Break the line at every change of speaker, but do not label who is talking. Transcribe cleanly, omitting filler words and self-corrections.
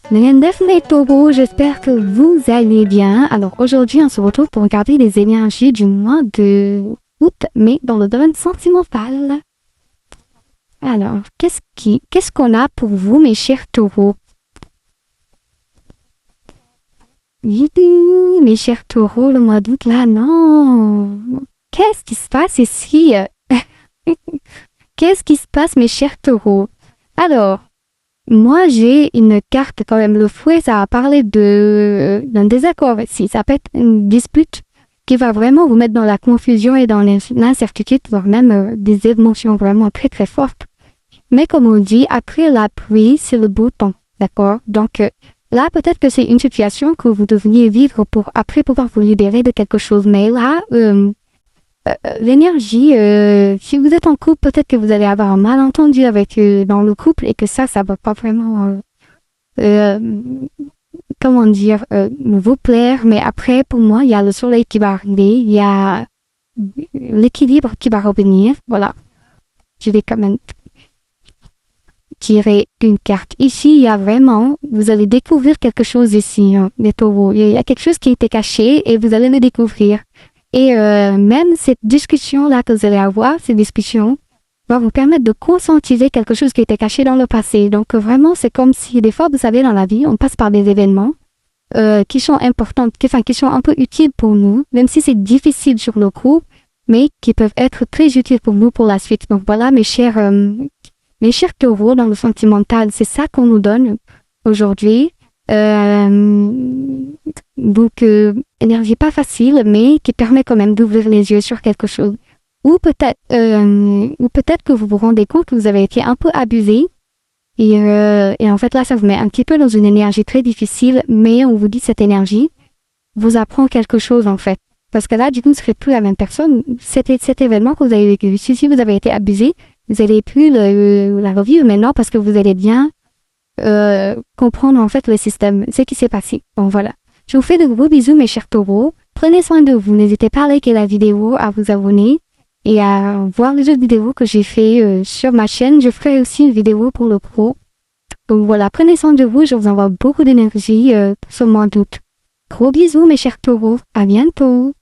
Les taureaux, j'espère que vous allez bien. Alors aujourd'hui, on se retrouve pour regarder les énergies du mois de août, mais dans le domaine sentimental. Alors, qu'est-ce qu'on a pour vous, mes chers taureaux? Youhou, mes chers taureaux, le mois d'août, là, non. Qu'est-ce qui se passe ici? Qu'est-ce qui se passe, mes chers taureaux? Alors, moi, j'ai une carte quand même. Le fouet, ça a parlé d'un désaccord ici. Ça peut être une dispute qui va vraiment vous mettre dans la confusion et dans l'incertitude, voire même des émotions vraiment très très fortes. Mais comme on dit, après la pluie, c'est le beau temps. D'accord? Donc, là, peut-être que c'est une situation que vous devriez vivre pour après pouvoir vous libérer de quelque chose. Mais là, l'énergie, si vous êtes en couple, peut-être que vous allez avoir un malentendu avec dans le couple et que ça va pas vraiment, comment dire, vous plaire. Mais après, pour moi, il y a le soleil qui va arriver, il y a l'équilibre qui va revenir. Voilà. Je vais quand même tirer une carte. Ici, il y a vraiment, vous allez découvrir quelque chose ici, hein, les taureaux. Il y a quelque chose qui était caché et vous allez le découvrir. Et même cette discussion-là que vous allez avoir, ces discussions, va vous permettre de conscientiser quelque chose qui était caché dans le passé. Donc vraiment, c'est comme si des fois, vous savez, dans la vie, on passe par des événements qui sont importants, qui sont un peu utiles pour nous, même si c'est difficile sur le coup, mais qui peuvent être très utiles pour nous pour la suite. Donc voilà, mes chers taureaux dans le sentimental, c'est ça qu'on nous donne aujourd'hui. Donc, énergie pas facile, mais qui permet quand même d'ouvrir les yeux sur quelque chose. Ou peut-être que vous vous rendez compte que vous avez été un peu abusé. Et en fait, là, ça vous met un petit peu dans une énergie très difficile, mais on vous dit cette énergie vous apprend quelque chose, en fait. Parce que là, du coup, vous ne serez plus la même personne. Cet événement que vous avez vécu, si vous avez été abusé, vous n'allez plus la revivre maintenant parce que vous allez bien comprendre en fait le système, ce qui s'est passé. Bon voilà. Je vous fais de gros bisous mes chers taureaux. Prenez soin de vous. N'hésitez pas à liker la vidéo, à vous abonner et à voir les autres vidéos que j'ai fait sur ma chaîne. Je ferai aussi une vidéo pour le pro. Donc voilà, prenez soin de vous. Je vous envoie beaucoup d'énergie pour ce mois d'août. Gros bisous mes chers taureaux. À bientôt.